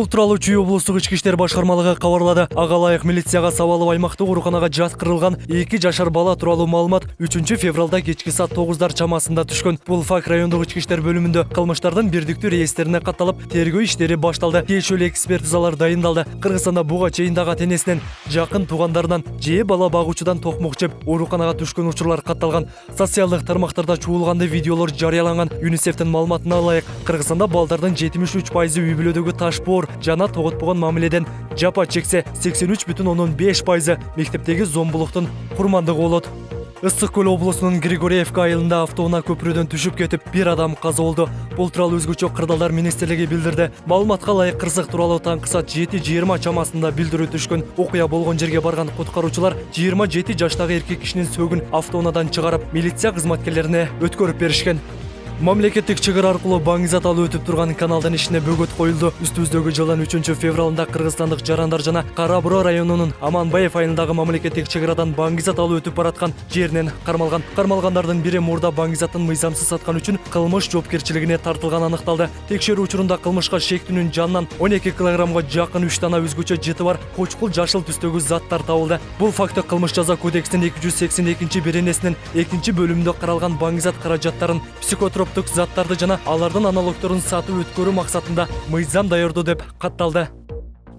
Бул тууралуу Чүй облустук ички иштер башкармалыгы кабарлады. Ага ылайык милицияга сабалып аймактык ооруканага жаткырылган 2 жашар бала тууралуу маалымат 3 февралда кечки саат 9 чамасында түшкөн. Бул факт райондук ички иштер бөлүмүндө кылмыштардын бирдиктүү реестрине катталып, тергөө иштери башталды. Тиешелүү экспертизалар дайындалды. Кыргызстанда буга чейин дагы тенесинен, жакын туугандарынан же бала багуучудан токмок жеп ооруканага түшкөн учурлар катталган. Социалдык тармактарда чуулганды видеолор жарыяланган. ЮНИСЕФтин маалыматына ылайык, Кыргызстанда балдардын 73% үй бүлөдөгү ташпоор жана тоготпогон мамиледен жапа чексе, 83,5% мектептеги зомбулуктун курмандыгы болот. Ысык көл облусунун Григорьевка айылында автоунаа көпүрөдөн түшүп кетип, 1 адам каза болду. Бул тууралуу өзгөчө кырдаалдар министрлиги билдирди. Маалыматка ылайык, кырсык тууралуу таңкы саат 7:20 чамасында билдирүү түшкөн. Окуя болгон жерге барган куткаруучулар 27 жаштагы эркек кишинин сөөгүн автоунаадан чыгарып, милиция кызматкерлерине өткөрүп беришкен. Мамлекеттик чыгыр аркылуу баңгизат алып өтүп турган каналдын ишине бөгөт коюлду. Үстүбүздөгү жылдын 3 февралында кыргызстандык жарандар жана Кара Буруу районунун Аманбаев айылындагы мамлекеттик чыгырадан баңгизат алып өтүп бараткан жеринен кармалган. Кармалгандардын бири мурда баңгизатын мыйзамсыз саткан үчүн кылмыш жоопкерчилигине тартылганы аныкталды. Текшерүү учурунда кылмышка шектүүнүн жанынан 12 килограммга жакын 3 дана өзгөчө жыты бар кочкул жашыл түстөгү заттар табылды. Бул факты кылмыш жаза кодексинин 282-беренесинин 2-бөлүмүндө каралган баңгизат каражаттарын, психотроп заттарды жана алардын аналогдорун сатып өткөрүү максатында мыйзам даярдоо деп катталды.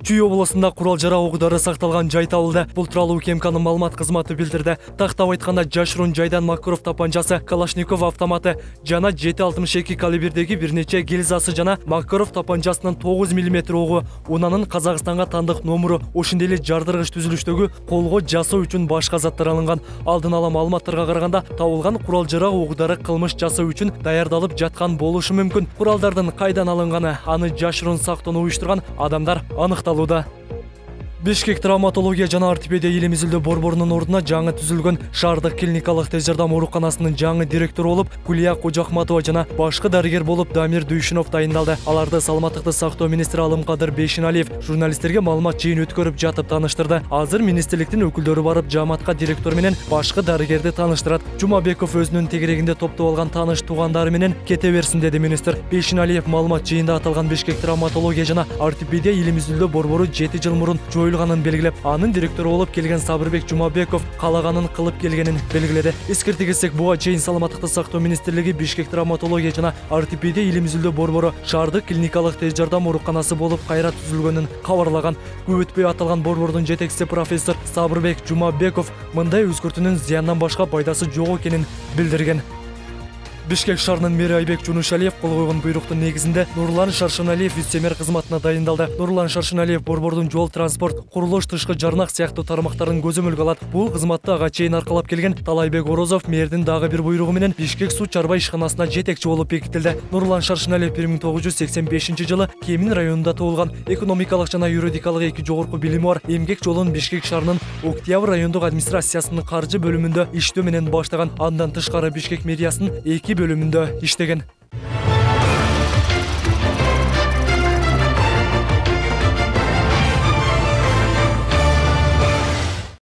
Чүй облусунда курал жарак оокдары сакталган жай табылды. Бул тууралуу УКМКнын маалымат кызматы билдирди. Тактап айтканда, жашыруун жайдан Макаров тапанчасы, Калашников автоматы жана 7.62 калибрдеги бир нече гильзасы жана Макаров тапанчасынын 9 мм огу, унанын Казакстанга тандык номуру, ошондой эле жардыргыч түзүлүштөгү колго жасоо үчүн башка заттар алынган. Алдын ала маалыматтарга караганда, табылган курал жарак оокдары кылмыш жасоо үчүн даярдалып жаткан болушу мүмкүн. Куралдардын кайдан алынганы, аны жашыруун сактоону уюштурган адамдар аныкталууда. Бишкек травматология жана ортопедия илим изилдөө борборунун ордуна жаңы түзүлгөн шаардык клиникалык тез жардам ооруканасынын жаңы директору болуп Гүлия Кожохматова жана башкы дарыгер болуп Дамир Дүйшүнов дайындалды. Аларды саламаттыкты сактоо министри Алымкадыр Бейшеналиев журналисттерге маалымат жыйын өткөрүп жатып тааныштырды. Азыр министрликтин өкүлдөрү барып жааматка директор менен башкы дарыгерди тааныштырат. Жумабеков өзүнүн тегерегинде топтоп алган тааныш туугандары менен кете берсин, деди министр. Бейшеналиев маалымат жыйында аталган Бишкек травматология жана ортопедия илим изилдөө борбору 7 жыл мурун белгилеп, анын директору болуп келген Сабырбек Жумабеков каалаганын кылып келгенин белгиледи. Эскерте кетсек, буга чейин саламаттыкты сактоо министрлиги Бишкек травматология жана ортопедия илим изилдөө борбору шаардык клиникалык тез жардам ооруканасы болуп кайра түзүлгөнүн кабарлаган. Көп өтпөй аталган борбордун жетекчиси профессор Сабырбек Жумабеков мындай өзгөртүүнүн зыяндан башка пайдасы жок экенин билдирген. Бишкек шаарынын мэри Айбек Жунушалиев кол койгон буйруктун негизинде Нурлан Шаршыналиев үстемер кызматына дайындалды. Нурлан Шаршыналиев борбордун жол транспорт, курулуш, тышкы жарнак сыяктуу тармактарын көзөмөлгө алат. Бул кызматты ага чейин аркалап келген Талайбек Орозов мэрдин дагы бир буйругу менен Бишкек суу чарба ишканасына жетекчи болуп бекитилди. Нурлан Шаршыналиев 1985 жылы Кемин районунда туулган. Экономикалык жана юридикалык 2 жогорку билими бар. Эмгек жолун Бишкек шаарынын Октябрь райондук администрациясынын каржы бөлүмүндө иштөө менен баштаган. Андан тышкары Бишкек мэриясынын 2 бөлүмүндө иштеген.